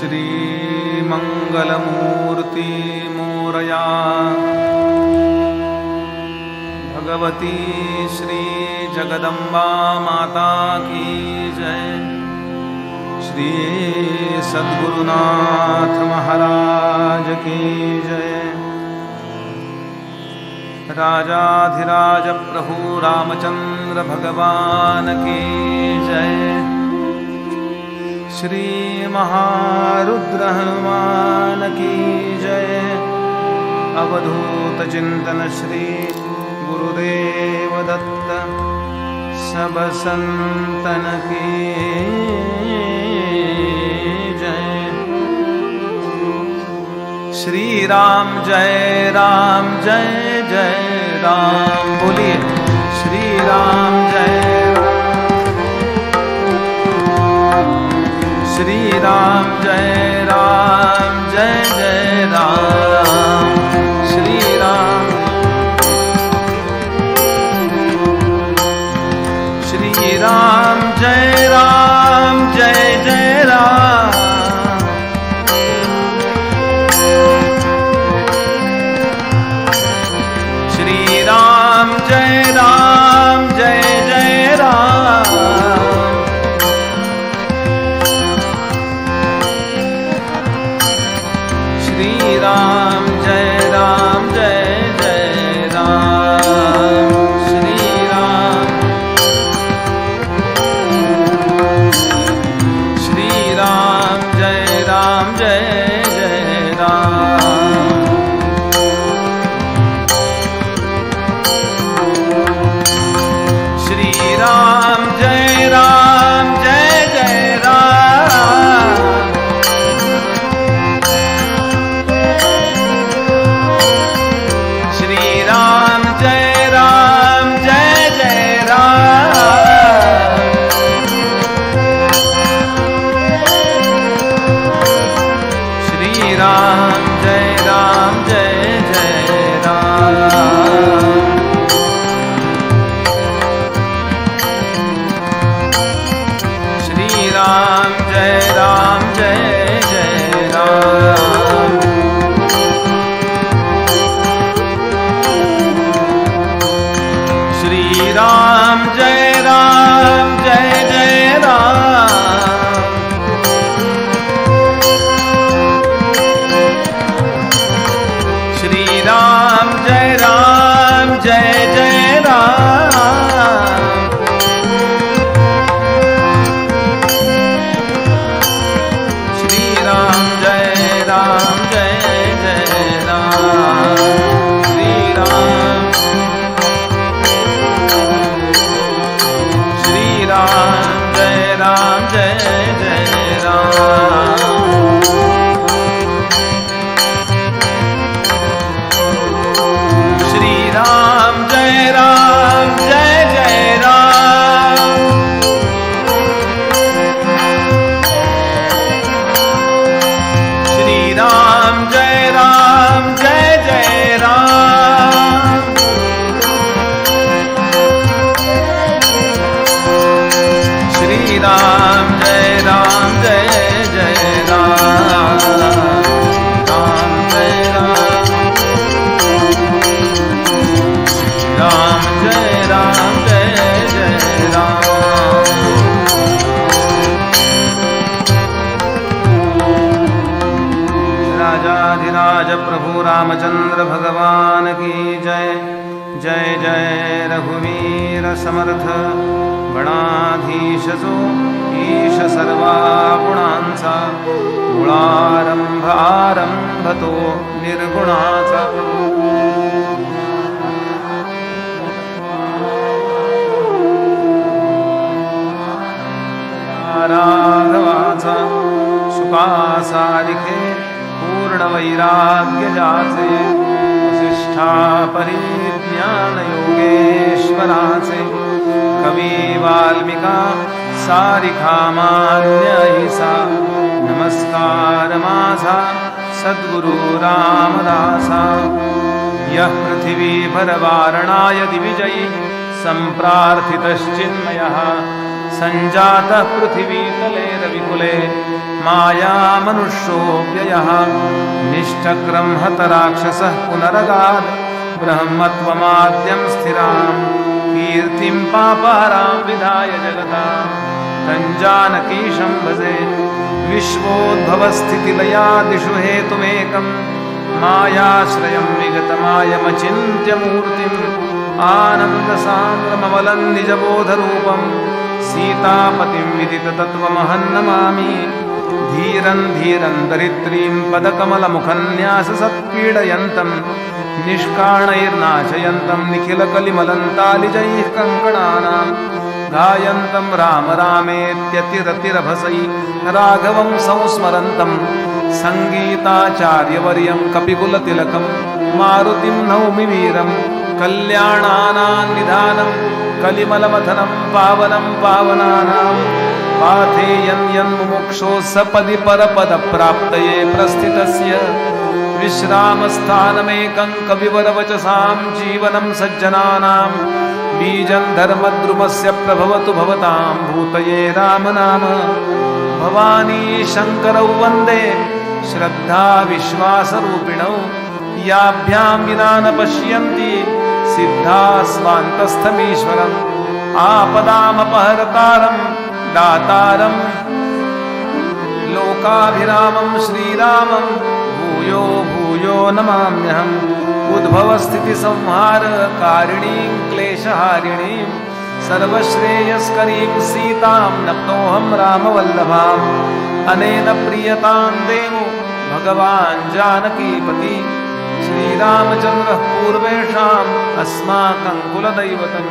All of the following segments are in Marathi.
श्रीमङ्गलमूर्ति मोरया भगवती श्री जगदम्बा माता की जय। श्री सद्गुरुनाथ महाराज की जय। राजाधिराज प्रभु रामचंद्र भगवान की जय। श्री महारुद्र हनुमान की जय। अवधूत चिंतन श्री गुरुदेव दत्त सब संतन की जय। श्री राम जय जय राम। बोलिए श्री राम जय राम। श्री राम जय राम। श्री राम जय राम जय राम। श्री राम जय राम जय राम। श्री राम जय राम जय राम। श्री राम जय राम जय राम। श्री राम जय राम जय राम। श्री राम जय राम जय राम। श्री राम जय राम जय राम। श्री राम जय राम जय राम। श्री राम जय राम जय राम। श्री राम जय राम जय राम। श्री राम जय राम जय राम। श्री राम जय राम जय राम। श्री राम जय राम जय राम। श्री राम जय राम जय राम। श्री राम जय राम जय राम। राम जय राम। राम जय राम जय राम। राजाधिराज प्रभु रामचंद्र भगवान की जय। जय जय रघुवीर समर्थ गणाधीशसो ईश सर्वा गुणांचा। मूळारंभ आरंभतो निर्गुणाचा। राघवाचा सुखासारिखे पूर्ण वैराग्य जाचे। वसिष्ठा परिज्ञान योगेश्वराचे। कवी वाल्मिका सारिखा मान्य ईसा। नमस्कार माझा सद्गुरु रामदासा। यः पृथिवीभर वारणाय दिविजयी सम्प्रार्थितश्चिन्मयः। संजातः पृथिवीतले रविकुले माया मनुष्यो व्ययः निष्ठक्रम हत राक्षसः पुनरगाद ब्रह्मत्वमाद्यं स्थिरां कीर्तिं पापारां विधाय जगतां तञ्जानकीशं भजे विश्वोद्भवस्थितिलयादिषु हेतुमेकं मायाश्रयं विगतमायमचिन्त्य मूर्तिम् आनन्दसान्द्रमवलं निजबोधरूपं सीतापतिं विदिततत्त्वमहं नमामि धीरं धीरं दरिद्रीं पदकमलमुखन्याससत्पीडयन्तं निष्काणैर्नाशयन्तं निखिलकलिमलन्तालिजैः कङ्कणानां गायन्तं राम रामेत्यतिरतिरभसै राघवं संस्मरन्तं सङ्गीताचार्यवर्यं कपिकुलतिलकं मारुतिं नौमि वीरं कल्याणानां निधानं कलिमलमथनं पावनं पावनानां पाथेयं यन्मुमुक्षो सपदि परपदप्राप्तये प्रस्थितस्य विश्रामस्थानमेकं कविवरवचसां जीवनं सज्जनानां बीजं धर्मद्रुमस्य प्रभवतु भवतां भूतये रामनाम भवानी शङ्करौ वन्दे श्रद्धा विश्वासरूपिणौ याभ्यां विना न पश्यन्ति सिद्धा स्वान्तस्थमीश्वरम् आपदामपहर्तारं दातारं लोकाभिरामं श्रीरामं भूयो भूयो नमाम्यहम् उद्भवस्थितिसंहारकारिणीं क्लेशहारिणीं सर्वश्रेयस्करीं सीतां नप्तोऽहं रामवल्लभाम् अनेन प्रीयतां देवो भगवान् जानकीपति श्रीरामचन्द्रः पूर्वेषाम् अस्माकं कुलदैवतं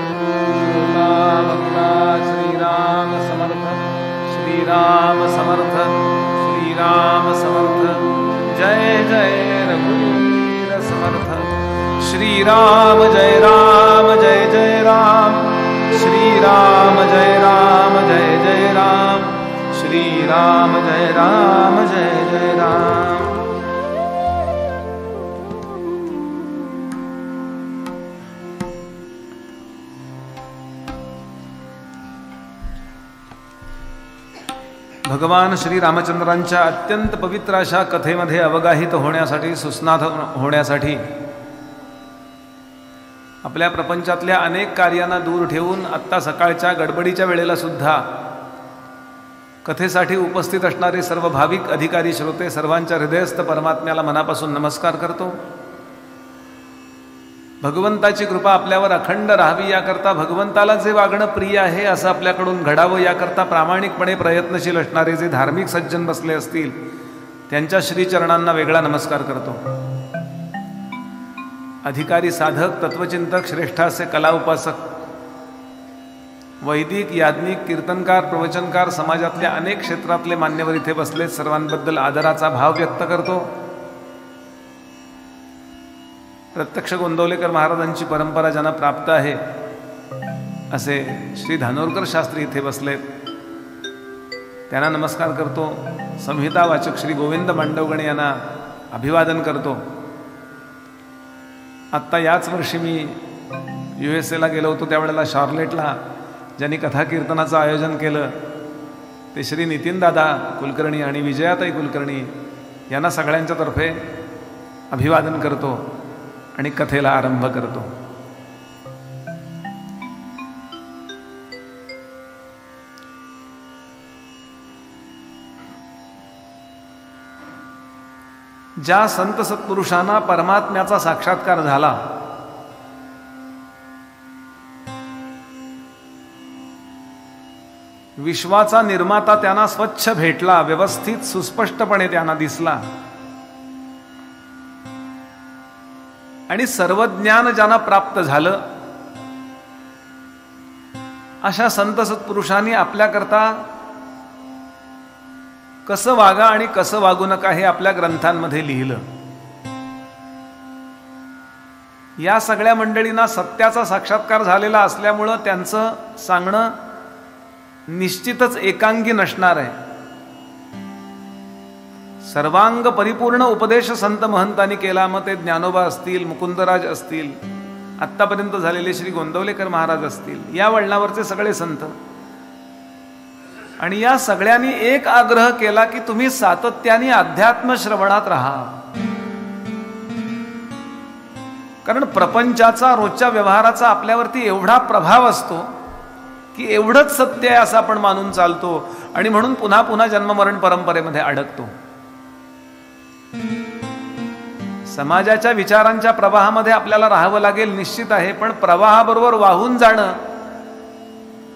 श्रीराम समर्थ श्रीराम समर्थ श्रीराम समर्थ जय जय रघुवीर समर्थ श्रीराम जय राम जय जय राम श्रीराम जय राम जय जय राम श्रीराम जय राम जय जय राम। भगवान श्री रामचंद्रांच्या अत्यंत पवित्र अशा कथेमध्ये अवगाहित होण्यासाठी सुस्नात होण्यासाठी आपल्या प्रपंचातल्या अनेक कार्यांना दूर ठेवून आत्ता सकाळच्या गडबडीच्या वेळेला सुद्धा कथेसाठी उपस्थित असणारे सर्व भाविक अधिकारी श्रोते सर्वांच्या हृदयस्थ परमात्म्याला मनापासून नमस्कार करतो। भगवंताची कृपा आपल्यावर अखंड राहावी याकरता भगवंताला जे वागणं प्रिय आहे असं आपल्याकडून घडावं याकरता प्रामाणिकपणे प्रयत्नशील असणारे जे धार्मिक सज्जन बसले असतील त्यांच्या श्रीचरणांना वेगळा नमस्कार करतो। अधिकारी साधक तत्वचिंतक श्रेष्ठ असे कला उपासक वैदिक याज्ञिक कीर्तनकार प्रवचनकार समाजातल्या अनेक क्षेत्रातले मान्यवर इथे बसलेत सर्वांबद्दल आदराचा भाव व्यक्त करतो। प्रत्यक्ष गोंदवलेकर महाराजांची परंपरा ज्यांना प्राप्त आहे असे श्री धानोरकर शास्त्री इथे बसलेत त्यांना नमस्कार करतो। संहिता वाचक श्री गोविंद मांडवगणे यांना अभिवादन करतो। आत्ता याच वर्षी मी USA गेलो होतो त्यावेळेला शॉर्लेटला ज्यांनी कथा कीर्तनाचं आयोजन केलं ते श्री नितीनदादा कुलकर्णी आणि विजयाताई कुलकर्णी यांना सगळ्यांच्या तर्फे अभिवादन करतो आणि कथेला आरंभ करतो। ज्या संत सत्पुरुषांना परमात्म्याचा साक्षात्कार झाला विश्वाचा निर्माता त्यांना स्वच्छ भेटला व्यवस्थित सुस्पष्टपणे त्यांना दिसला आणि सर्व ज्ञान ज्यांना प्राप्त झालं अशा संत सत्पुरुषांनी आपल्याकरता कसं वागा आणि कसं वागू नका हे आपल्या ग्रंथांमध्ये लिहिलं। या सगळ्या मंडळींना सत्याचा साक्षात्कार झालेला असल्यामुळं त्यांचं सांगणं निश्चितच एकांगी नसणार आहे। सर्वांग परिपूर्ण उपदेश संत महंतांनी केला, मग ते ज्ञानोबा असतील, मुकुंदराज असतील, आत्तापर्यंत झालेले श्री गोंदवलेकर महाराज असतील, या वळणावरचे सगळे संत आणि या सगळ्यांनी एक आग्रह केला की तुम्ही सातत्याने अध्यात्म श्रवणात राहा. कारण प्रपंचाचा, रोजच्या व्यवहाराचा आपल्यावरती एवढा प्रभाव असतो की एवढंच सत्य आहे असं आपण मानून चालतो आणि म्हणून पुन्हा पुन्हा जन्ममरण परंपरेमध्ये अडकतो. समाजाच्या विचारांच्या प्रवाहामध्ये आपल्याला राहावं लागेल निश्चित आहे, पण प्रवाहाबरोबर वाहून जाणं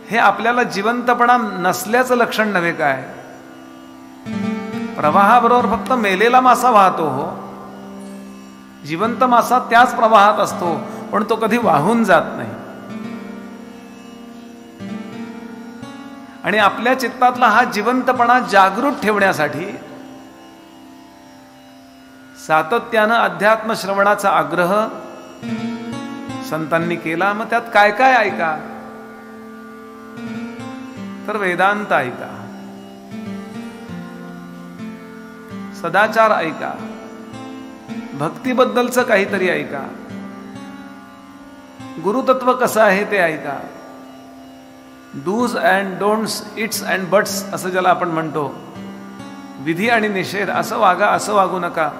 हे आपल्याला जिवंतपणा नसल्याचं लक्षण नव्हे काय. प्रवाहाबरोबर फक्त मेलेला मासा वाहतो हो, जिवंत मासा त्याच प्रवाहात असतो, पण तो कधी वाहून जात नाही. आणि आपल्या चित्तातला हा जिवंतपणा जागृत ठेवण्यासाठी सातत्यानं अध्यात्म श्रवणाचा आग्रह संतांनी केला. मग त्यात काय काय ऐका, तर वेदांत ऐका, सदाचार ऐका, भक्तीबद्दलचं काहीतरी ऐका, गुरुतत्व कसं आहे ते ऐका, dos and don'ts, ifs and buts असं ज्याला आपण म्हणतो, विधी आणि निषेध, असं वागा असं वागू नका,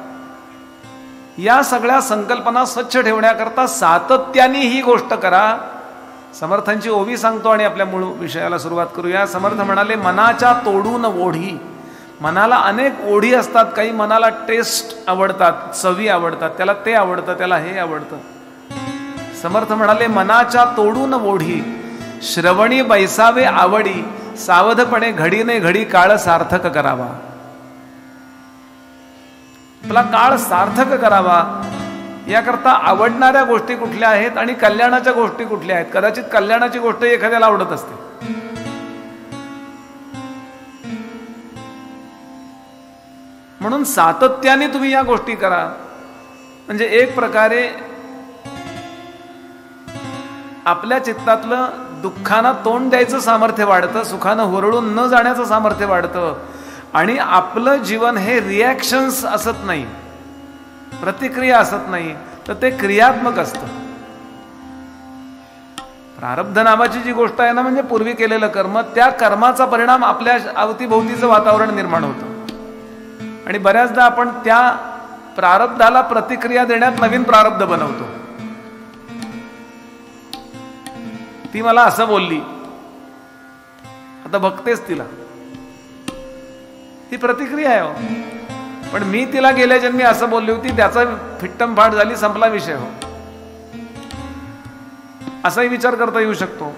या सगळ्या संकल्पना स्वच्छ ठेवण्याकरता सातत्याने ही गोष्ट करा. समर्थांची ओवी सांगतो आणि आपल्या मूळ विषयाला सुरुवात करूया. समर्थ म्हणाले, मनाच्या तोडून ओढी. मनाला अनेक ओढी असतात, काही मनाला टेस्ट आवडतात, चवी आवडतात, त्याला ते आवडतं, त्याला हे आवडतं. समर्थ म्हणाले, मनाच्या तोडून ओढी श्रवणी बैसावे आवडी, सावधपणे घडीने घडी काळ सार्थक करावा. आपला काळ सार्थक करावा याकरता आवडणाऱ्या गोष्टी कुठल्या आहेत आणि कल्याणाच्या गोष्टी कुठल्या आहेत. कदाचित कल्याणाची गोष्ट एखाद्याला आवडत असते, म्हणून सातत्याने तुम्ही या गोष्टी करा. म्हणजे एक प्रकारे आपल्या चित्तातलं दुःखानं तोंड द्यायचं सामर्थ्य वाढतं, सुखानं हुरळून न जाण्याचं सामर्थ्य वाढतं. आणि आपलं जीवन हे रिॲक्शन्स असत नाही, प्रतिक्रिया असत नाही, तर ते क्रियात्मक असतं. प्रारब्ध नावाची जी गोष्ट आहे ना, म्हणजे पूर्वी केलेलं कर्म, त्या कर्माचा परिणाम आपल्या अवतीभोवतीचं वातावरण निर्माण होतं. आणि बऱ्याचदा आपण त्या प्रारब्धाला प्रतिक्रिया देण्यात नवीन प्रारब्ध बनवतो. ती मला असं बोलली, आता बघतेच तिला, ती प्रतिक्रिया आहे हो. पण मी तिला गेल्या जन्मी असं बोलली होती, त्याचा फिट्टम फाट झाली, संपला विषय हो. असाही विचार करता येऊ शकतो.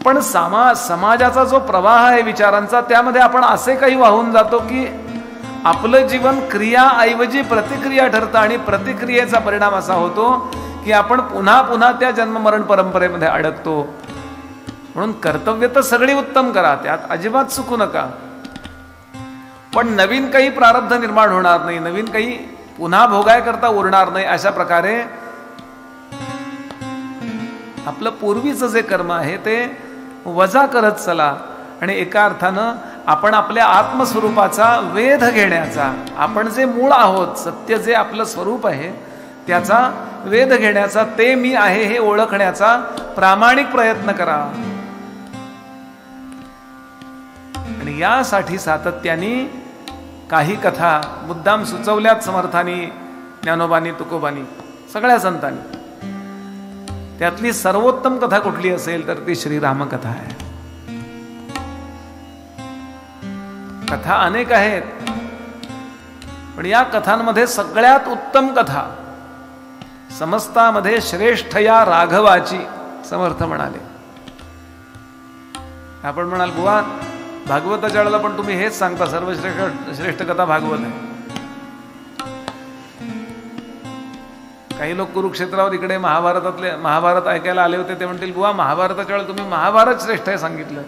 पण समाजाचा जो प्रवाह आहे विचारांचा, त्यामध्ये आपण असे काही वाहून जातो की आपलं जीवन क्रियाऐवजी प्रतिक्रिया ठरतं आणि प्रतिक्रियेचा परिणाम असा होतो की आपण पुन्हा पुन्हा त्या जन्ममरण परंपरेमध्ये अडकतो. म्हणून कर्तव्य तर सगळी उत्तम करा, त्यात अजिबात चुकू नका, पण नवीन काही प्रारब्ध निर्माण होणार नाही, नवीन काही पुन्हा भोगाय करता उरणार नाही. अशा प्रकारे आपलं पूर्वीचं जे कर्म आहे ते वजा करत चला. आणि एका अर्थानं आपण आपल्या आत्मस्वरूपाचा वेध घेण्याचा, आपण जे मूळ आहोत, सत्य जे आपलं स्वरूप आहे त्याचा वेध घेण्याचा, ते मी आहे हे ओळखण्याचा प्रामाणिक प्रयत्न करा. आणि यासाठी सातत्याने काही कथा मुद्दाम सुचवल्यात समर्थांनी, ज्ञानोबांनी, तुकोबांनी, सगळ्या संतांनी. त्यातली सर्वोत्तम कथा कुठली असेल तर ती श्रीरामकथा आहे. कथा अनेक आहेत, पण या कथांमध्ये सगळ्यात उत्तम कथा, समस्तामध्ये श्रेष्ठ या राघवाची, समर्थ म्हणाले. आपण म्हणाल, बुवा भागवताच्या वेळेला पण तुम्ही हेच सांगता, सर्वश्रेष्ठ कथा भागवत आहे. काही लोक कुरुक्षेत्रावर इकडे महाभारत ऐकायला आले होते, ते म्हणतील, बुवा महाभारताच्या वेळेला तुम्ही महाभारत श्रेष्ठ आहे सांगितलं.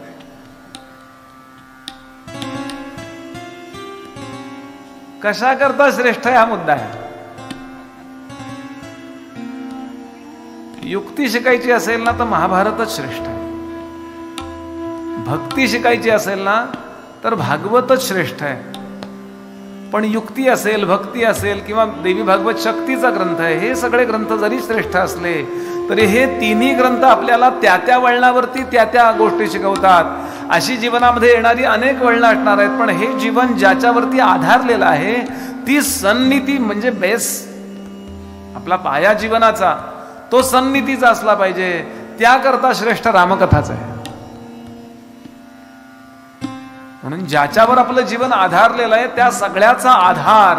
कशा करता श्रेष्ठ आहे हा मुद्दा आहे. युक्ती शिकायची असेल ना तर महाभारतच श्रेष्ठ आहे. भक्ती शिकायची असेल ना तर भागवतच श्रेष्ठ आहे. पण युक्ती असेल, भक्ती असेल किंवा देवी भागवत शक्तीचा ग्रंथ आहे, हे सगळे ग्रंथ जरी श्रेष्ठ असले तरी हे तिन्ही ग्रंथ आपल्याला त्या त्या वळणावरती त्या त्या गोष्टी शिकवतात. अशी जीवनामध्ये येणारी अनेक वळणं असणार आहेत, पण हे जीवन ज्याच्यावरती आधारलेलं आहे ती सन्निती म्हणजे बेस, आपला पाया जीवनाचा तो सन्नितीचा असला पाहिजे. त्याकरता श्रेष्ठ रामकथाच आहे. म्हणून ज्याच्यावर आपलं जीवन आधारलेलं आहे त्या सगळ्याचा आधार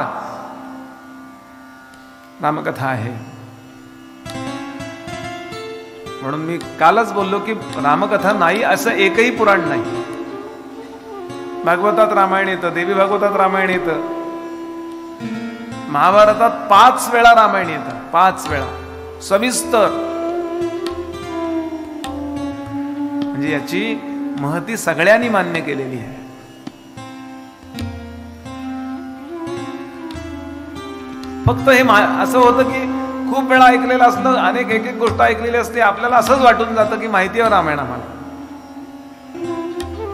रामकथा आहे. म्हणून मी कालच बोललो की रामकथा नाही असं एकही पुराण नाही. भागवतात रामायण येतं, देवी भागवतात रामायण येतं, महाभारतात 5 वेळा रामायण येतं, 5 वेळा सविस्तर. म्हणजे याची महती सगळ्यांनी मान्य केलेली आहे. फक्त हे असं होतं की खूप वेळा ऐकलेलं असलं, अनेक एक एक गोष्ट ऐकलेली असते, आपल्याला असंच वाटून जातं की माहिती आहे रामायण आम्हाला.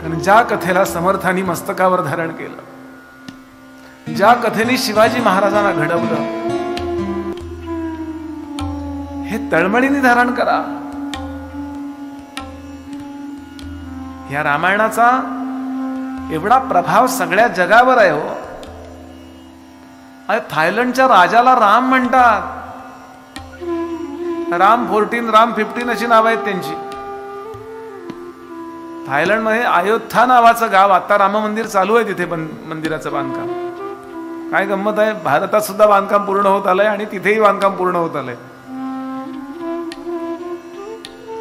कारण ज्या कथेला समर्थांनी मस्तकावर धारण केलं, ज्या कथेने शिवाजी महाराजांना घडवलं, हे तळमळीने धारण करा. या रामायणाचा एवढा प्रभाव सगळ्या जगावर आहे हो. थायलंडच्या राजाला राम म्हणतात. राम 14, राम 15 अशी नाव आहेत त्यांची. थायलंडमध्ये अयोध्या नावाचं गाव, आता राम मंदिर चालू आहे तिथे, मंदिराचं बांधकाम. काय गंमत आहे, भारतात सुद्धा बांधकाम पूर्ण होत आलंय आणि तिथेही बांधकाम पूर्ण होत आलंय.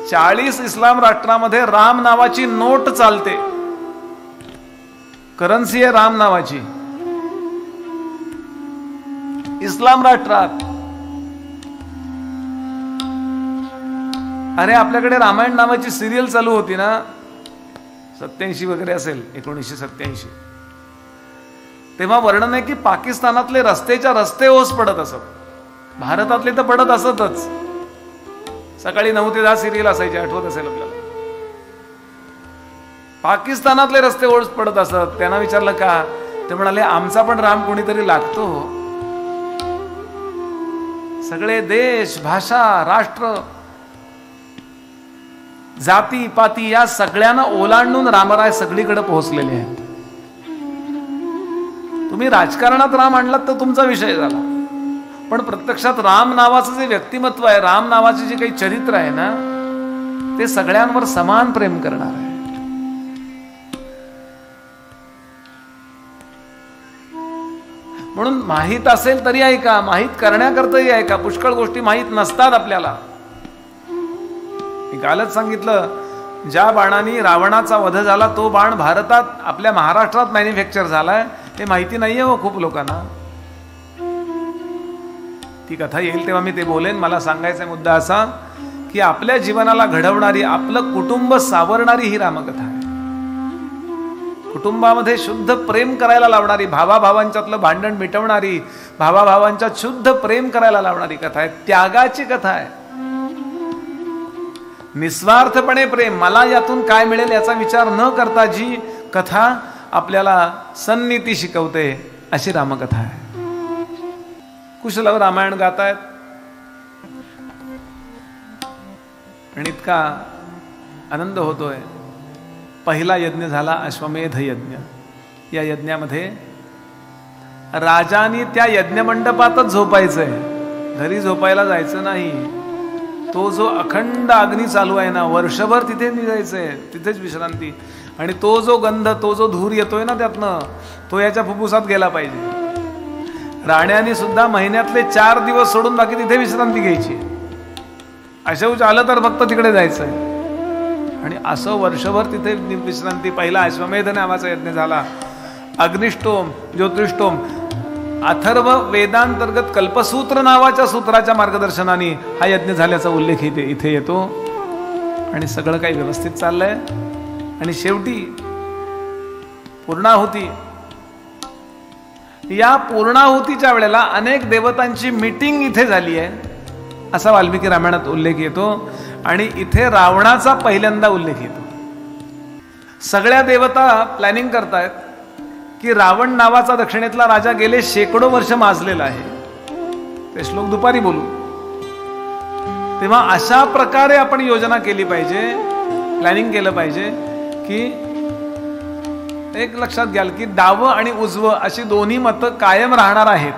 40 इस्लाम राष्ट्रामध्ये राम नावाची नोट चालते, करन्सी आहे राम नावाची इस्लाम राष्ट्रात. अरे आपल्याकडे रामायण नावाची सिरियल चालू होती ना, 87 वगैरे असेल, 1987. तेव्हा वर्णन आहे की पाकिस्तानातले रस्तेच्या रस्ते ओस पडत असत, भारतातले तर पडत असतच. सकाळी 9 ते 10 सिरियल असायची, आठवत असेल आपल्याला. पाकिस्तानातले रस्ते ओस पडत असत. त्यांना विचारलं का, ते म्हणाले आमचा पण राम कोणीतरी लागतो. सगळे देश, भाषा, राष्ट्र, जाती पाती या सगळ्यांना ओलांडून रामराय सगळीकडे पोहोचलेले आहेत. तुम्ही राजकारणात राम आणलात तर तुमचा विषय झाला, पण प्रत्यक्षात राम नावाचं जे व्यक्तिमत्व आहे, राम नावाचे जे काही चरित्र आहे ना, ते सगळ्यांवर समान प्रेम करणार आहे. म्हणून माहीत असेल तरी ऐका, माहीत करण्याकरताही ऐका. पुष्कळ गोष्टी माहीत नसतात आपल्याला. मी कालच सांगितलं, ज्या बाणाने रावणाचा वध झाला तो बाण भारतात, आपल्या महाराष्ट्रात मॅन्युफॅक्चर झालाय, हे माहिती नाहीये हो खूप लोकांना. ती कथा येईल तेव्हा मी ते बोलेन. मला सांगायचा मुद्दा असा की आपल्या जीवनाला घडवणारी, आपलं कुटुंब सावरणारी ही रामकथा आहे. कुटुंबामध्ये शुद्ध प्रेम करायला लावणारी, भावाभावांच्यातलं भांडण मिटवणारी, भावाभावांच्यात शुद्ध प्रेम करायला लावणारी कथा आहे. त्यागाची कथा आहे. निस्वार्थपणे प्रेम, मला यातून काय मिळेल याचा विचार न करता जी कथा आपल्याला सन्निती शिकवते, अशी रामकथा आहे. कुशलव रामायण गातायत आणि इतका आनंद होतोय. पहिला यज्ञ झाला अश्वमेध यज्ञ. या यज्ञामध्ये राजांनी त्या यज्ञ मंडपातच झोपायचंय, घरी झोपायला जायचं नाही. तो जो अखंड अग्नी चालू आहे ना, वर्षभर तिथे निघायचंय, तिथेच विश्रांती. आणि तो जो गंध, तो जो धूर येतोय ना त्यातनं, तो याच्या फुफ्फुसात गेला पाहिजे. राण्यांनी सुद्धा महिन्यातले 4 दिवस सोडून बाकी तिथे विश्रांती घ्यायची. अशौच आलं तर फक्त तिकडे जायचंय. आणि असं वर्षभर तिथे विश्रांती. पहिला अश्वमेध नावाचा यज्ञ झाला. अग्निष्टोम, ज्योतिष्टोम, अथर्व वेदांतर्गत कल्पसूत्र नावाच्या सूत्राच्या मार्गदर्शनाने हा यज्ञ झाल्याचा उल्लेख इथे येतो. आणि सगळं काही व्यवस्थित चाललंय. आणि शेवटी पूर्णाहुती. या पूर्णाहुतीच्या वेळेला अनेक देवतांची मीटिंग इथे झाली आहे असा वाल्मिकी रामायणात उल्लेख येतो. आणि इथे रावणाचा पहिल्यांदा उल्लेख येतो. सगळ्या देवता प्लॅनिंग करतायत की रावण नावाचा दक्षिणेतला राजा गेले शेकडो वर्ष माजलेला आहे. ते श्लोक दुपारी बोलू. तेव्हा अशा प्रकारे आपण योजना केली पाहिजे, प्लॅनिंग केलं पाहिजे की एक लक्षात घ्याल की डावं आणि उजवं अशी दोन्ही मतं कायम राहणार आहेत.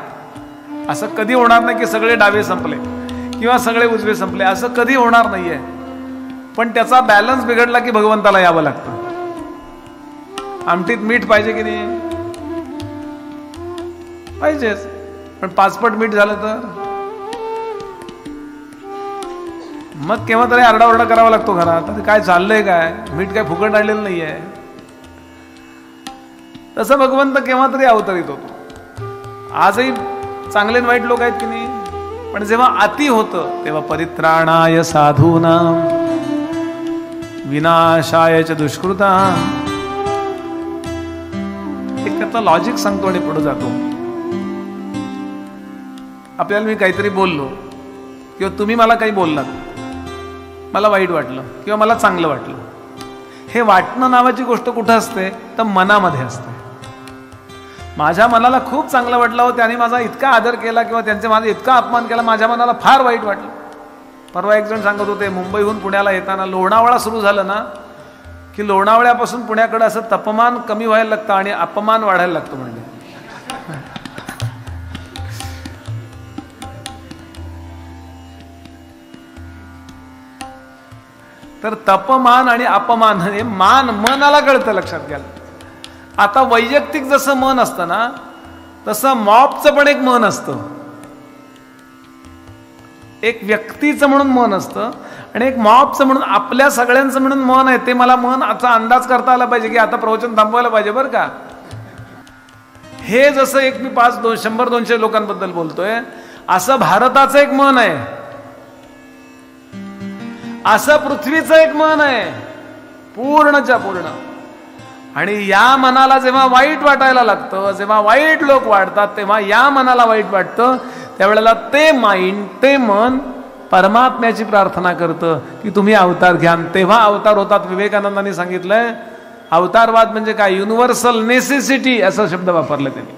असं कधी होणार नाही की सगळे डावे संपले किंवा सगळे उजवे संपले, असं कधी होणार नाहीये. पण त्याचा बॅलन्स बिघडला की भगवंताला यावं लागतं. आमटीत मीठ पाहिजे की नाही? पाहिजेच. पण पाचपट मीठ झालं तर मग केव्हा तरी आरडाओरडा करावा लागतो घरात. काय चाललंय, काय मीठ काय फुकट आणलेलं नाहीये. तसं भगवंत केव्हा तरी अवतरित होतो. आजही चांगले वाईट लोक आहेत की नाही, पण जेव्हा अति होतं तेव्हा परित्राणाय साधूनां विनाशाय च दुष्कृतां. एक त्याचा लॉजिक सांगतो आणि पुढे जातो. आपल्याला मी काहीतरी बोललो किंवा तुम्ही मला काही बोललात, मला वाईट वाटलं किंवा मला चांगलं वाटलं. हे वाटणं नावाची गोष्ट कुठं असते तर मनामध्ये असते. माझ्या मनाला खूप चांगलं वाटलं हो, त्याने माझा इतका आदर केला किंवा त्यांचे माझा इतका अपमान केला, माझ्या मनाला फार वाईट वाटलं. परवा एक जण सांगत होते, मुंबईहून पुण्याला येताना लोणावळा सुरू झालं ना की लोणावळ्यापासून पुण्याकडे असं तापमान कमी व्हायला लागतं आणि अपमान वाढायला लागतो. म्हणजे तर तपमान आणि अपमान हे मान मनाला कळतं, लक्षात घ्या. आता वैयक्तिक जसं मन असतं ना तसं मॉबचं पण एक मन असतं. एक व्यक्तीचं म्हणून मन असतं आणि एक मॉबचं म्हणून आपल्या सगळ्यांचं म्हणून मन आहे. ते मला मनाचा अंदाज करता आला पाहिजे की आता प्रवचन थांबवायला पाहिजे बरं का. हे जसं एक मी 100-200 लोकांबद्दल बोलतोय, असं भारताचं एक मन आहे, असं पृथ्वीचं एक मन आहे, पूर्णच्या पूर्ण. आणि या मनाला जेव्हा वाईट वाटायला लागतं, जेव्हा वाईट लोक वाढतात, तेव्हा या मनाला वाईट वाटतं. त्यावेळेला ते माइंड, ते मन परमात्म्याची प्रार्थना करतं की तुम्ही अवतार घ्या. तेव्हा अवतार होतात. विवेकानंदांनी सांगितलंय अवतारवाद म्हणजे काय, युनिव्हर्सल नेसेसिटी असा शब्द वापरला त्यांनी.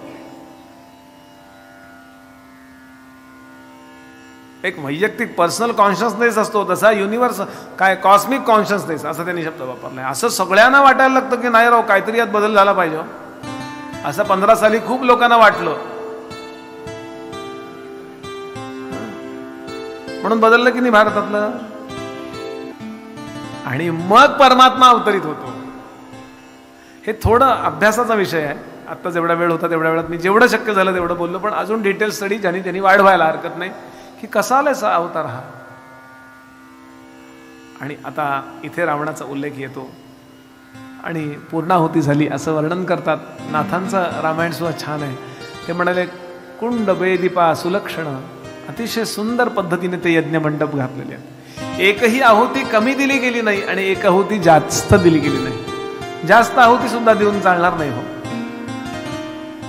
एक वैयक्तिक पर्सनल कॉन्शियसनेस असतो तसा युनिव्हर्सल काय कॉस्मिक कॉन्शियसनेस असा त्यांनी शब्द वापरलाय. असं सगळ्यांना वाटायला लागतं की नाही राव काहीतरी यात बदल झाला पाहिजे. असं 15 साली खूप लोकांना वाटलं, म्हणून बदललं की नाही भारतातलं. आणि मग परमात्मा अवतरित होतो. हे थोडं अभ्यासाचा विषय आहे. आता जेवढा वेळ होता तेवढ्या वेळात मी जेवढं शक्य झालं तेवढं बोललो, पण अजून डिटेल स्टडी ज्यांनी वाढवायला हरकत नाही की कसा आलायचा अवतार हा. आणि आता इथे रावणाचा उल्लेख येतो आणि पूर्णाहुती झाली असं वर्णन करतात. नाथांचं रामायण सुद्धा छान आहे. ते म्हणाले कुंड बेदीपा सुलक्षण, अतिशय सुंदर पद्धतीने ते यज्ञ मंडप घातलेले आहेत. एकही आहुती कमी दिली गेली नाही आणि एक आहुती जास्त दिली गेली नाही. जास्त आहुती सुद्धा देऊन चालणार नाही. हो,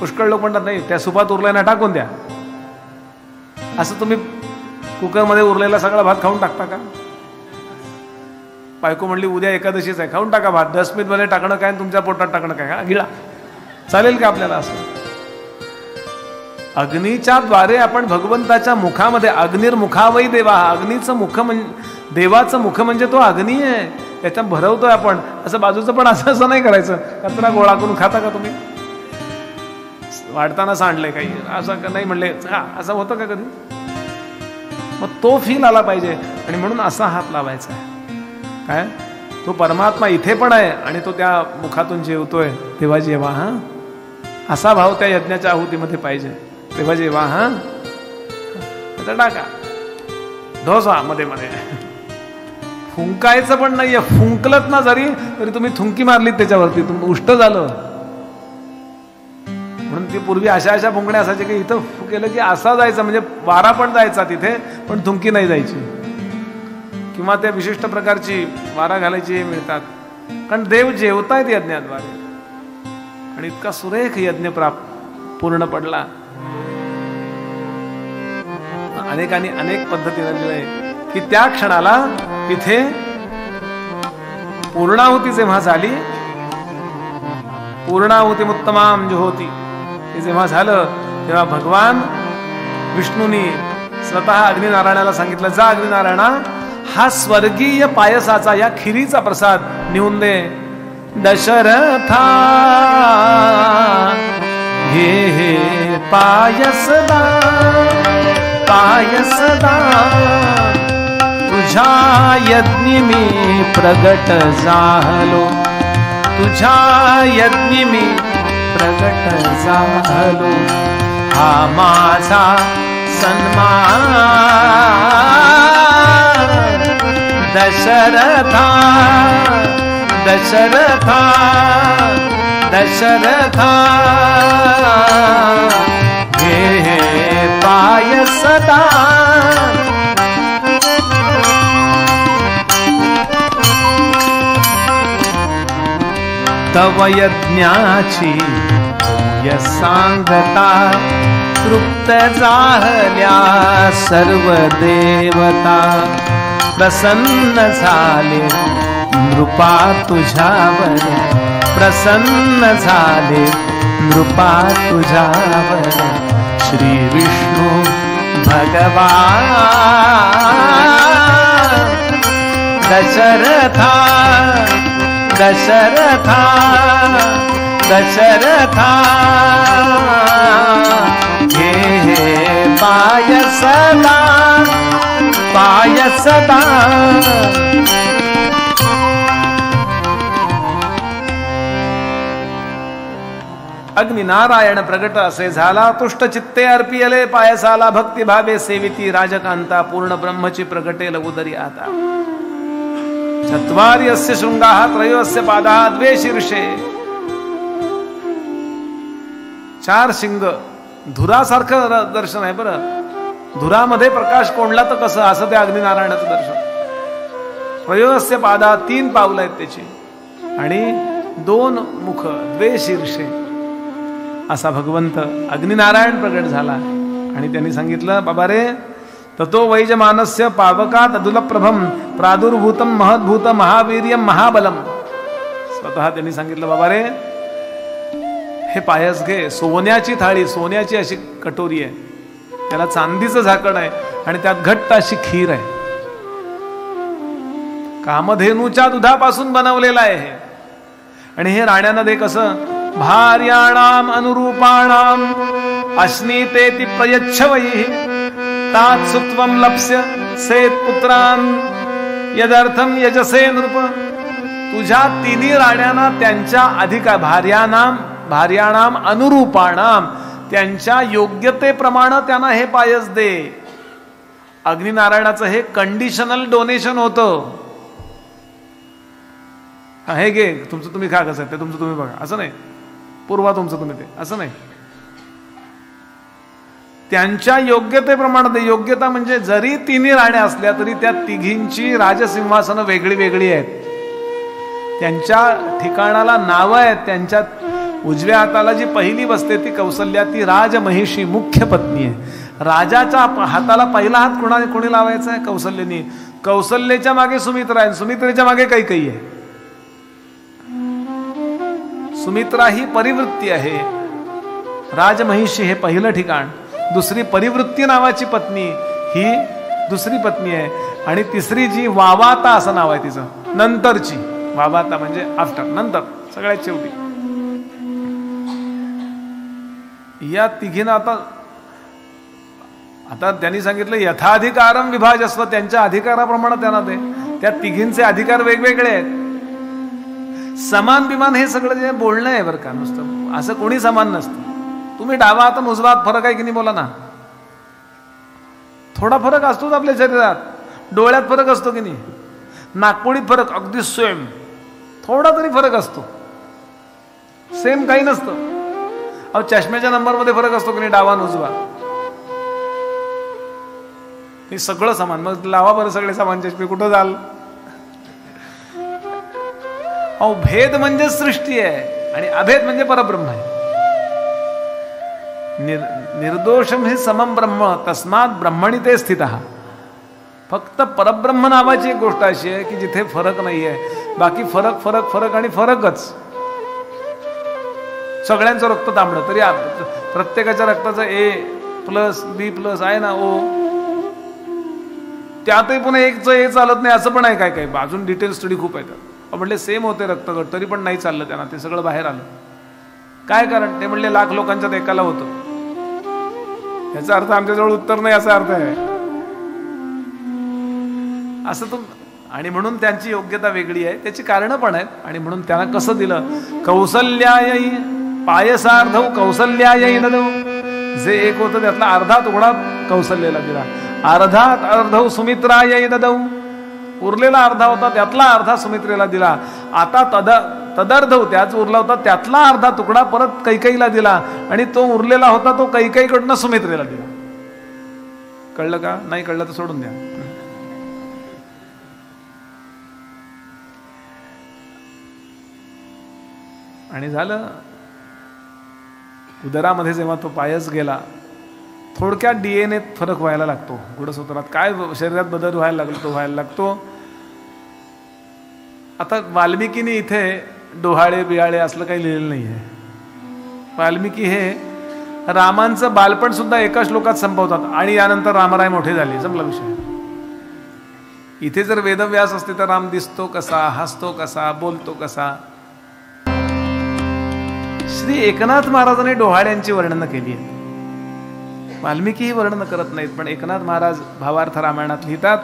पुष्कळ लोक म्हणतात नाही त्या सुपात उरलाय ना टाकून द्या. असं तुम्ही कुकरमध्ये उरलेला सगळा भात खाऊन टाकता का? बायको म्हणली उद्या एकादशीच आहे, खाऊन टाका भात. डस्टबिनमध्ये टाकणं काय तुमच्या पोटात टाकणं काय, हा गिळा. चालेल का आपल्याला असं? अग्नीच्या द्वारे आपण भगवंताच्या मुखामध्ये, अग्निर्मुखावई देवा, अग्नीचं मुख म्हणजे देवाचं मुख म्हणजे तो अग्नी आहे, त्याच्यात भरवतोय आपण. असं बाजूचं पण असं नाही करायचं. कचरा गोळा करून खाता का तुम्ही? वाढताना सांडलंय काही असं नाही म्हणले हा, असं होतं का कधी? मग तो फील आला पाहिजे आणि म्हणून असा हात लावायचा आहे. काय तो परमात्मा इथे पण आहे आणि तो त्या मुखातून जेवतोय तेव्हा जेव्हा हा, असा भाव त्या यज्ञाच्या आहुतीमध्ये पाहिजे. तेव्हा जेव्हा हा त्याचा टाका ढोसा मध्ये मध्ये फुंकायचं पण नाहीये. फुंकलत ना जरी तरी तुम्ही थुंकी मारली त्याच्यावरती, तुम्ही उष्ट झालं. म्हणून ती पूर्वी अशा फुंकण्या असायच्या की इथं केलं की असा जायचा, म्हणजे वारा पण जायचा तिथे पण थुंकी नाही जायची. किंवा त्या विशिष्ट प्रकारची वारा घालायची मिळतात, कारण देव जेवतायत यज्ञाद्वारे. आणि इतका सुरेख यज्ञ पूर्ण पडला. अनेकांनी अनेक पद्धतीने दिलंय की त्या क्षणाला तिथे पूर्णाहुती जेव्हा झाली, पूर्णाहुती उत्तमाम जो होती ते जेव्हा झालं तेव्हा भगवान विष्णूंनी स्वतः अग्निनारायणाला सांगितलं, जा अग्निनारायणा, हा स्वर्गीय पायसाचा, या खिरीचा प्रसाद नेऊन दे दशरथा घे हे पायसदा तुझ्या यज्ञी मी प्रगट झालो, तुझ्या यज्ञी मी प्रगट झालो, हा माझा सन्मान दशरथा दशरथा दशरथा घे हे पायसदा तव यज्ञाची सांगता तृप्त झाल्या सर्व देवता, प्रसन्न झाले नृपा तुझ्यावर, प्रसन्न झाले नृपा तुझ्यावर, श्री विष्णू भगवान दशरथा दशरथा दशरथा घे हे पायसदा पायसदा अग्निनारायण प्रगट असे झाला, तुष्ट चित्ते अर्पियले पायसाला, भक्ती भावे सेविती राजकांता, पूर्ण ब्रह्मची प्रगटेल उदरी आता, चत्वारि अस्य शृंगाः त्रयो अस्य पादाः द्वे शीर्षे, चार शिंग, धुरासारखं दर्शन आहे बरं, धुरामध्ये प्रकाश कोंडला तर कसं, असं ते अग्निनारायणाचं दर्शन, त्रयो अस्य पादाः तीन पावलं आहेत त्याची, आणि दोन मुख द्वे शीर्षे, असा भगवंत अग्निनारायण प्रगट झाला. आणि त्यांनी सांगितलं, बाबा रे, ततो वैजमानस्य पावकात अदुलप्रभम प्रादुर्भूतम महद्भूत महावीर्यम महाबलम. स्वतः त्यांनी सांगितलं, बाबा रे, हे पायस घे, सोन्याची थाळी, सोन्याची अशी कटोरी आहे, त्याला चांदीचं झाकण आहे, आणि त्यात घट्ट अशी खीर आहे, कामधेनूच्या दुधापासून बनवलेलं आहे हे. आणि हे राण्यांना दे कसं, भार्याणाम अनुरूपाणाम अश्नीतेति प्रयच्छ वैः तात सुत्वम लप्स्य सेत पुत्रान यदर्थम यजसे नृप. तुझ्या तिन्ही राण्यांना त्यांच्या अधिकार, भार्याणाम अनुरूपाणाम, त्यांच्या योग्यतेप्रमाणे त्यांना हे पायस दे. अग्निनारायणाचं हे कंडिशनल डोनेशन होतं. हे घे, तुमचं तुम्ही खा, कसं ते तुमचं तुम्ही बघा, असं नाही, पूर्वा तुमचं तुम्ही ते, असं नाही, त्यांच्या योग्यतेप्रमाणे दे. योग्यता म्हणजे जरी तिन्ही राण्या असल्या तरी त्या तिघींची राजसिंहासनं वेगळी वेगळी आहेत, त्यांच्या ठिकाणाला नावं आहेत. त्यांच्या उजव्या हाताला जी पहिली बसते ती कौसल्या, ती राजमहिषी मुख्य पत्नी आहे. राजाच्या हाताला पहिला हात कोणी लावायचा आहे, कौसल्यानी. कौसल्याच्या मागे सुमित्रा आहे, सुमित्रेच्या मागे कैकेयी आहे. सुमित्रा ही परिवृत्ती आहे, राजमहिषी हे पहिलं ठिकाण, दुसरी परिवृत्ती नावाची पत्नी ही दुसरी पत्नी आहे, आणि तिसरी जी वावाता असं नाव आहे तिचं, नंतरची. वावाता म्हणजे आफ्टर, नंतर, सगळ्यात शेवटी. या तिघींना आता त्यांनी सांगितलं, यथाधिकारम विभाजस्व, त्यांच्या अधिकाराप्रमाणे त्यांना दे. त्या तिघींचे अधिकार वेगवेगळे आहेत. समान बिमान हे सगळं जे बोलणं आहे बरं का, नुसतं असं कोणी समान नसतं. तुम्ही डावा हात उजवा हात फरक आहे की नाही, बोला ना. थोडा फरक असतोच आपल्या शरीरात, डोळ्यात फरक असतो की नाही, नागपुडीत फरक, अगदी सेम, थोडा तरी फरक असतो, सेम काही नसतं. अहो, चष्म्याच्या नंबरमध्ये फरक असतो की नाही, डावा उजवा, हे सगळं समान. मग लावा बरं सगळे समान चष्मे, कुठं जाल. अहो, भेद म्हणजे सृष्टी आहे आणि अभेद म्हणजे परब्रह्म आहे. निर्दोषम हे समम ब्रह्म तस्मात ब्रह्मणी ते स्थित. फक्त परब्रह्म नावाची एक गोष्ट अशी आहे की जिथे फरक नाहीये, बाकी फरक फरक फरक आणि फरकच. सगळ्यांचं रक्त तांबडं, तरी प्रत्येकाच्या रक्ताचं A+B+ आहे ना, O. त्यातही पुन्हा एकच A चालत नाही असं पण आहे काय काय, अजून डिटेल स्टडी खूप आहे. म्हणले सेम होते रक्तगट, तरी पण नाही चाललं त्यांना, ते सगळं बाहेर आलं. काय कारण? ते म्हणले लाख लोकांच्यात एकाला होतं. याचा अर्थ आमच्याजवळ उत्तर नाही असा अर्थ आहे. असं तो, आणि म्हणून त्यांची योग्यता वेगळी आहे, त्याची कारणं पण आहेत. आणि म्हणून त्यांना कसं दिलं? कौसल्यायै पायसार्धौ कौसल्यायै ददौ. जे एक होतं त्यातला अर्धा तुकडा कौसल्याला दिला, अर्धौ सुमित्रायै ददौ. उरलेला अर्धा होता त्यातला अर्धा सुमित्रेला दिला. आता तदर्धौ, त्याच उरला होता त्यातला अर्धा तुकडा परत कैकेयीला दिला, आणि तो उरलेला होता तो कैकेयीकडनं सुमित्रेला दिला. कळलं का? नाही कळलं तर सोडून द्या. आणि झालं. उदरामध्ये जेव्हा तो पायच गेला, थोडक्यात DNA फरक व्हायला लागतो. गुढसूत्रात काय शरीरात बदल व्हायला लागतो, व्हायला लागतो. आता वाल्मिकीने इथे डोहाळे बिहाळे असलं काही लिहिलेलं नाही आहे. वाल्मिकी हे रामांचं बालपण सुद्धा एका श्लोकात संपवतात, आणि यानंतर रामराय मोठे झाले, संपला विषय. इथे जर वेदव्यास असते तर राम दिसतो कसा, हसतो कसा, बोलतो कसा. श्री एकनाथ महाराजांनी डोहाळ्यांची वर्णनं केली आहेत. वाल्मिकी ही वर्णनं करत नाहीत, पण एकनाथ महाराज भावार्थ रामायणात लिहितात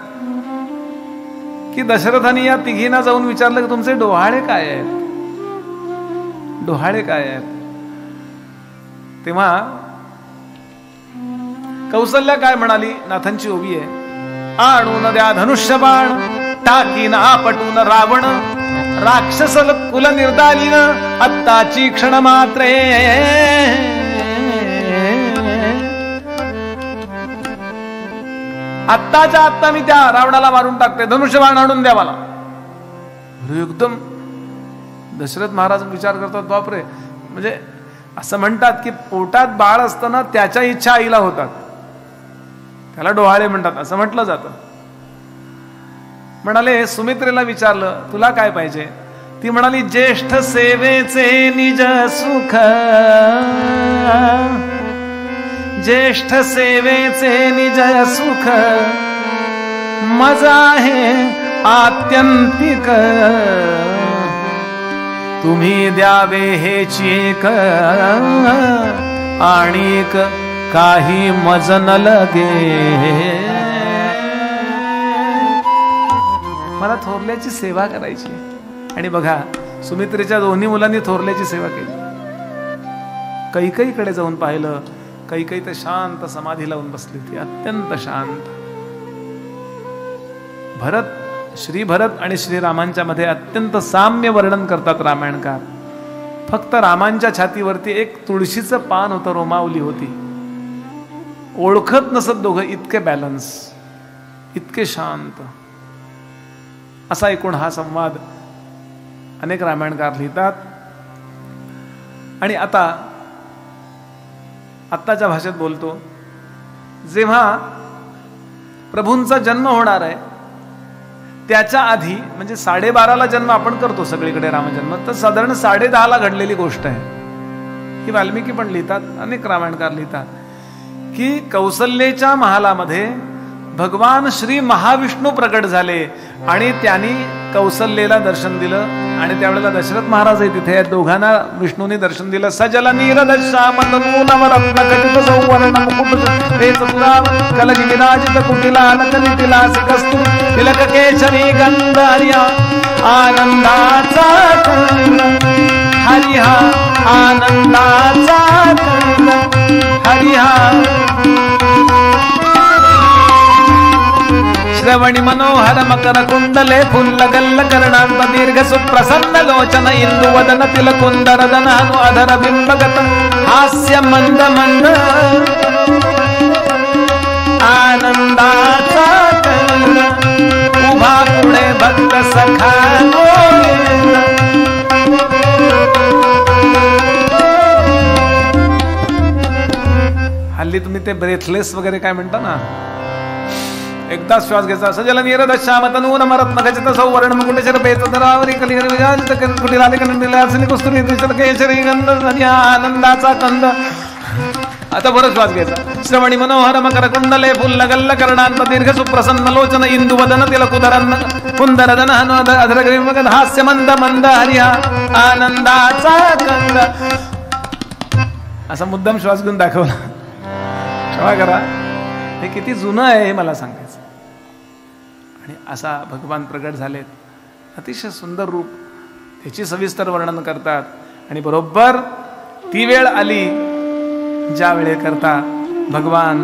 की दशरथाने या तिघींना जाऊन विचारलं की तुमचे डोहाळे काय आहेत, डोहाळे काय आहेत. तेव्हा कौसल्या काय म्हणाली? नाथांची ओवी आहे. आणून द्या धनुष्यबाण, टाकीन आपटून रावण, राक्षस कुल निर्दालीन, आत्ताची क्षण मात्रे. आत्ताच्या आत्ता मी त्या रावणाला मारून टाकते, धनुष्यबाण आणून द्या मला. एकदम दशरथ महाराज विचार करतात, बापरे. म्हणजे असं म्हणतात की पोटात बाळ असताना त्याच्या इच्छा आईला होतात, त्याला डोहाळे म्हणतात असं म्हटलं जातं. म्हणाले, सुमित्रेला विचारलं तुला काय पाहिजे? ती म्हणाली, ज्येष्ठ सेवेचे निज सुख, ज्येष्ठ सेवेचे निज सुख, मजा आहे आत्यंतिक, तुम्ही द्यावे हेची एक, आणिक काही मज न लगे. मला थोरल्याची सेवा करायची. आणि बघा, सुमित्रेच्या दोन्ही मुलांनी थोरल्याची सेवा केली. कैकेयीकडे जाऊन पाहिलं, कैकेयी तर शांत समाधी लावून बसली होती, अत्यंत शांत. श्री भरत आणि श्रीरामांच्या मध्ये अत्यंत साम्य वर्णन करतात रामायणकार. फक्त रामांच्या छातीवरती एक तुळशीचं पान होतं, रोमावली होती. ओळखत नसत दोघं, इतके बॅलन्स, इतके शांत. असा एकूण हा संवाद अनेक रामायणकार लिहितात. आणि आत्ताच्या भाषेत बोलतो, जेव्हा प्रभूंचा जन्म होणार आहे त्याच्या आधी, म्हणजे 12:30ला जन्म आपण करतो सगळीकडे रामजन्म, तर साधारण 10:30ला घडलेली गोष्ट आहे ही. वाल्मिकी पण लिहितात, अनेक रामायणकार लिहितात की कौसल्याच्या महालामध्ये भगवान श्री महाविष्णू प्रकट झाले आणि त्यांनी कौसल्याला दर्शन दिलं. आणि त्यावेळेला दशरथ महाराज आहे तिथे, दोघांना विष्णूने दर्शन दिलं. सजल नीरद श्याम तनू नवरत्न खचित सौवर्ण मुकुट वेच पुराव कलगी विराजित कुटिला नकनितिला सिकस्तु तिलक केशरी गंध हरिया आनंदाचा कंद, हरिहा आनंदाचा कंद, हरिहा. श्रवणी मनोहर मकर कुंडले फुल्ल गल्ल कर्णांत दीर्घ सुप्रसन्न लोचन इंदु वदन तिलकुंदर दनानु अधर बिंबगत हास्य मंद मंद, आनंदाचा कंद, उभा पुढे भक्त सखा गोविंद. हल्ली तुम्ही ते ब्रेथलेस वगैरे काय म्हणता ना, एकदा श्वास घ्यायचा. सजल नीरद श्याम तनू नवरत्न खचित सौवर्ण मुकुट शरपेत धरावरी कलिहर विराजित कुटिलाले कनंदिला असनी कुस्तुरी त्रिशत केशरी गंध, आनंदाचा कंद, आता बरं श्वास घ्यायचा. श्रवणी मनोहर मकर कुंडले फुल्ल गल्ल कर्णांत दीर्घ सुप्रसन्न लोचन इंदु वदन तिलकुदरन्न कुंदरदन अधरग्रीव हास्य मंद मंद हरिहा आनंदाचा कंद. असा मुद्दाम श्वास घेऊन दाखवला. क्षमा करा, हे किती जुनं आहे हे मला सांगायचं. आणि असा भगवान प्रगट झालेत, अतिशय सुंदर रूप, त्याची सविस्तर वर्णन करतात. आणि बरोबर ती वेळ आली ज्या वेळेकरता भगवान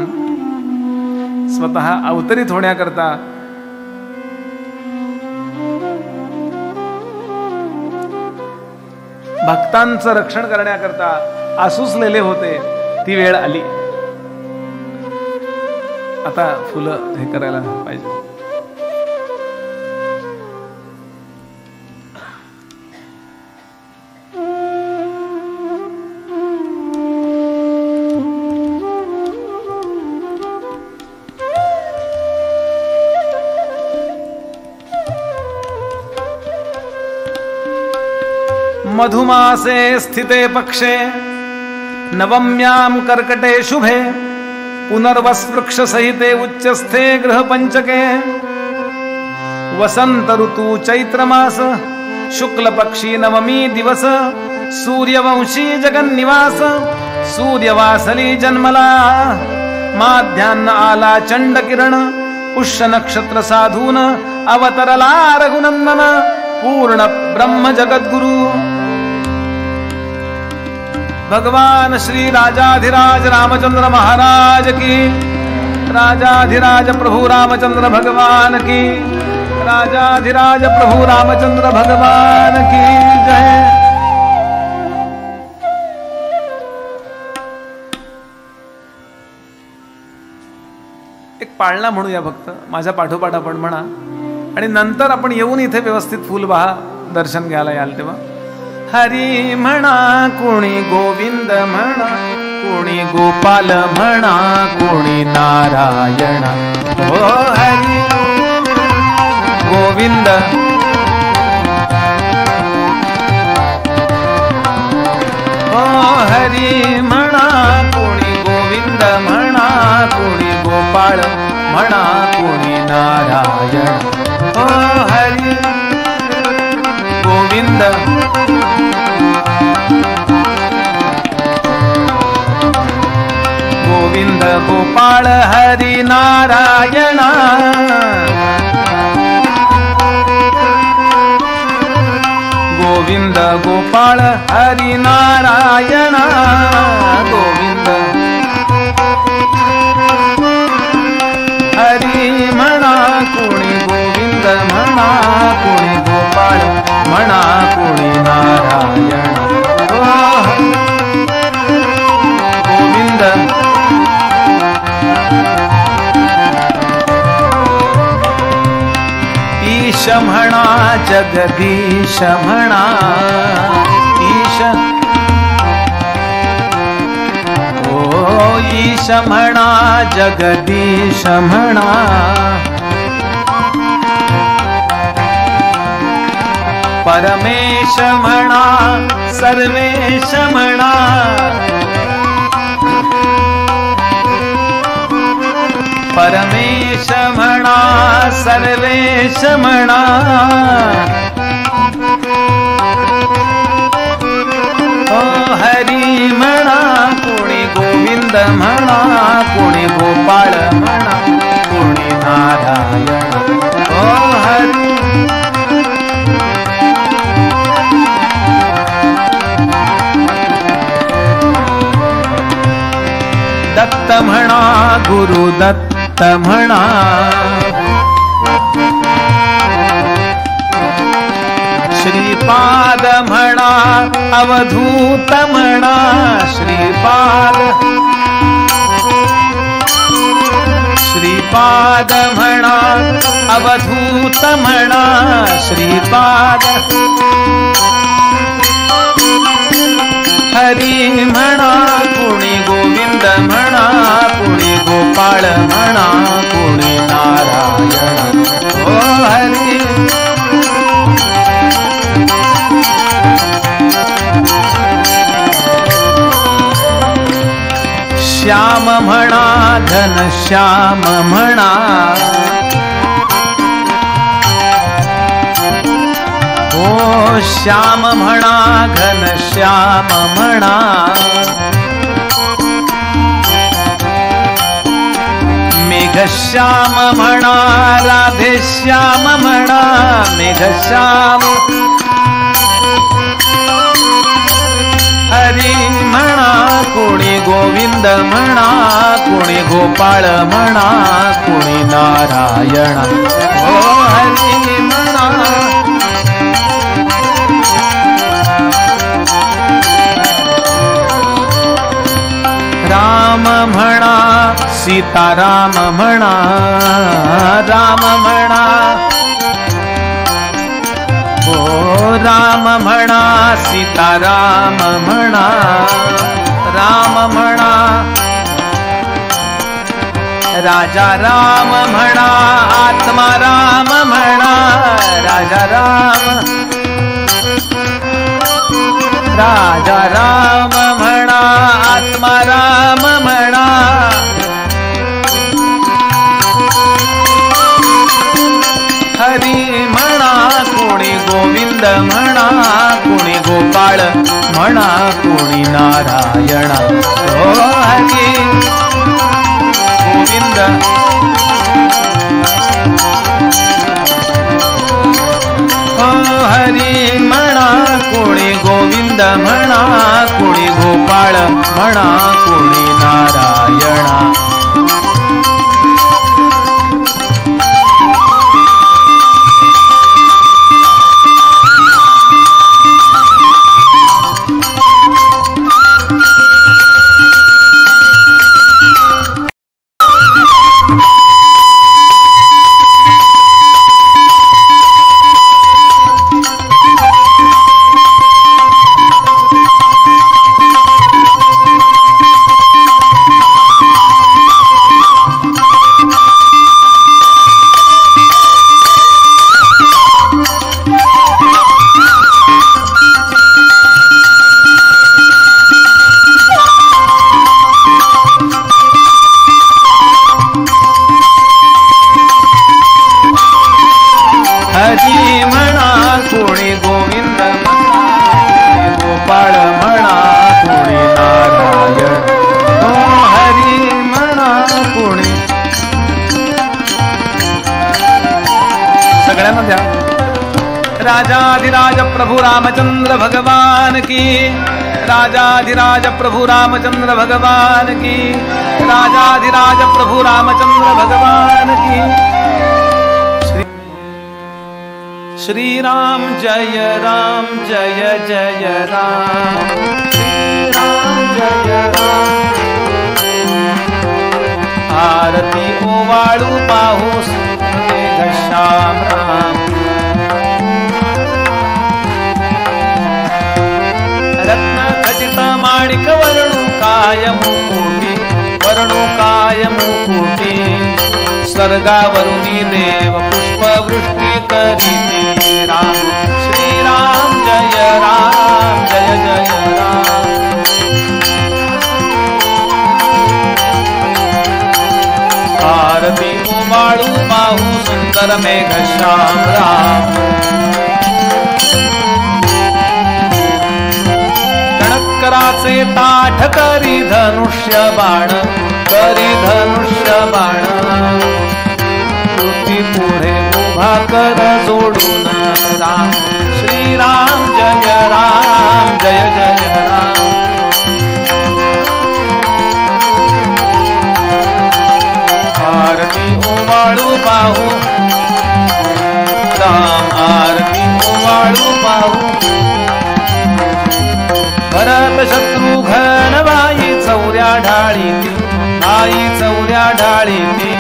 स्वतः अवतरित होण्याकरता भक्तांचं रक्षण करण्याकरता आसुसलेले होते. ती वेळ आली. आता फुलं हे करायला पाहिजे. मधुमासे स्थिते पक्षे नवम्यां कर्कटे शुभे पुनर्वस्वृक्ष सहिते उच्चस्थे गृहपंचके वसंत ऋतु चैत्रमास शुक्ल पक्षी नवमी दिवस सूर्यवंशी जगन्निवास सूर्यवासली जन्मला माध्यान्न आला चंड किरण पुष्य नक्षत्र साधून अवतरला रघुनंदन पूर्ण ब्रह्म जगद्गुरु भगवान श्री राजाधिराज रामचंद्र महाराज की, राजाधिराज प्रभु रामचंद्र भगवान की, राजाधिराज प्रभु रामचंद्र भगवान की जय. एक पाळणा म्हणूया फक्त, माझ्या पाठोपाठ आपण म्हणा आणि नंतर आपण येऊन इथे व्यवस्थित फुलबहा दर्शन घ्यायला याल तेव्हा. हरी म्हणा कोणी गोविंद म्हणा कोणी गोपाल म्हणा कोणी नारायण. हो हरी गोविंद हो हरी म्हणा कोणी गोविंद म्हणा कोणी गोपाळ म्हणा कोणी नारायण. हो हरी गोविंद गोविंद गोपाळ हरी नारायण. गोविंद गोपाळ हरी नारायण. गोविंद हरी म्हणा कोणी गोविंद म्हणा कोणी गोपाळ म्हणा कोणी नारायण. गोविंद ईश म्हणा जगदीश म्हणा ईश. ओ ईश म्हणा जगदीश म्हणा परमेश म्हणा सर्वेश म्हणा परमेश म्हणा सर्वेश म्हणा. ओ हरी म्हणा कोणी गोविंद म्हणा कोणी गोपाळ म्हणा कोणी नारायण. ओ हरी दत्त म्हणा गुरु दत्त म्हणा श्रीपाद म्हणा अवधूत म्हणा श्रीपाद. श्रीपाद म्हणा अवधूत म्हणा श्रीपाद. हरी म्हणा कोणी गोविंद म्हणा कोणी गोपाळ म्हणा कोणी नारायण. ओ हरी घनश्याम म्हणा, ओ श्याम म्हणा घनश्याम म्हणा, मेघश्याम म्हणा राधेश्याम म्हणा, मेघश्याम हरी म्हणा, कोणी गोविंद म्हणा, कोणी गोपाळ म्हणा, कोणी नारायण, ओ हरी म्हणा, राम म्हणा सीताराम म्हणा, राम म्हणा, ओ राम म्हणा सीताराम म्हणा, राम म्हणा, राजा राम म्हणा, आत्मा राम म्हणा, राजा राम, राजा राम म्हणा, आत्मा राम म्हणा, हरी म्हणा, कोणी गोविंद म्हणा, कोणी गोपाळ म्हणा, कोणी नारायण, ओ हरी गोविंद, ओ हरी म्हणा, कोणी गोविंद म्हणा, कोणी गोपाळ म्हणा, कोणी नारायण, राजाधिराज प्रभु रामचंद्र भगवान की, राजाधिराज प्रभु रामचंद्र भगवान की, राजाधिराज प्रभु रामचंद्र भगवान की। श्री राम जय राम, जय जय राम, श्री राम जय राम, आरती ओवाळू पाऊस मेघश्याम राम, रत्न खचित माणिक वर्णुकाय मुकुटी, वर्णुकाय मुकुटी, स्वर्गावरुनी देव पुष्पवृष्टी करीती राम, श्री राम जय राम, जय जय राम, आरती उमाळू पाहू सुंदर मेघश्याम राम, कराचे ताठ करी धनुष्य बाण, करी धनुष्य बाण, कृती पुढे उभा कर जोडून राम, श्री राम जय राम, जय जय राम, आरती ओवाळू पाहू राम, आरती ओवाळू पाहू, भरत शत्रुघ्न बाई चौऱ्या ढाळीती, आई चौऱ्या ढाळीती,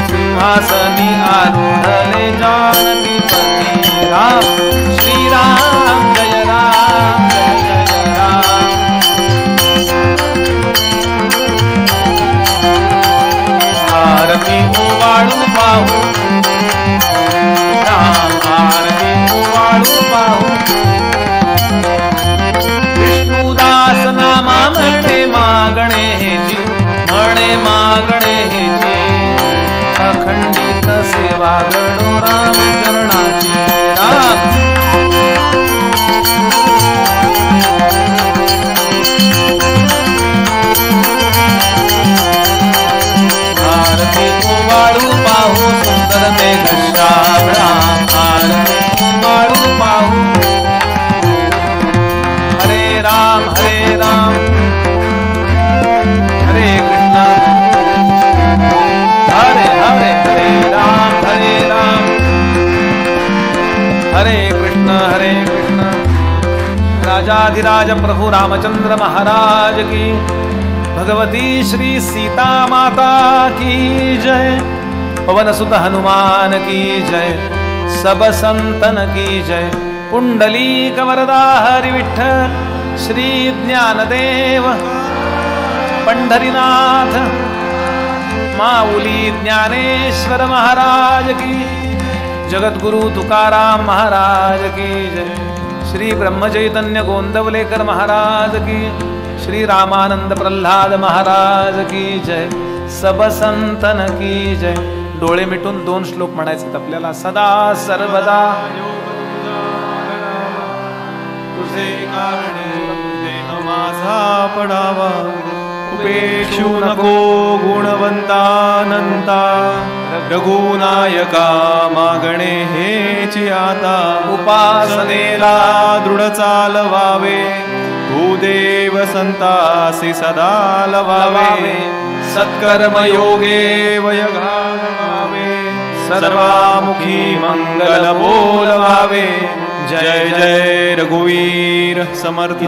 सिंहासनी आरूढले जानकी पती राम, श्री राम जय राम, जय जय राम, आरती ओवाळू पाहू राम, आरती ओवाळू पाहू, नामा म्हणे मागणे जीव, म्हणे मागणे वाढो राम चरणाची राम आरती वाळू पाहू सुंदर मेघश्याम राम आरती वाळू पाहू हरे राम हरे कृष्ण हरे हरे हरे राम हरे कृष्ण राजाधिराज प्रभु रामचंद्र महाराज की भगवती श्री सीता माता की जय पवन सुत हनुमान की जय सब संतन की जय पुंडलीक वरदा हरि विठ्ठल श्री ज्ञानदेव पंढरीनाथ माऊली ज्ञानेश्वर महाराज की जगद्गुरु तुकाराम महाराज की जय श्री ब्रह्मचैतन्य गोंदवलेकर महाराज की श्री रामानंद प्रल्हाद महाराज की जय सब संतन की जय डोळे मिटून 2 श्लोक म्हणायचे आपल्याला सदा सर्वदा तुझे कारणे देह माझा पडावा उपेक्षू नको गुणवंतानंता रघुनायका मागणे हेची आता उपासनेला दृढ चालवावे भूदेव संतासी सदा लवावे सत्कर्म योगे वयघालवावे सर्वामुखी मंगल बोलवावे जय जय रघुवीर समर्थ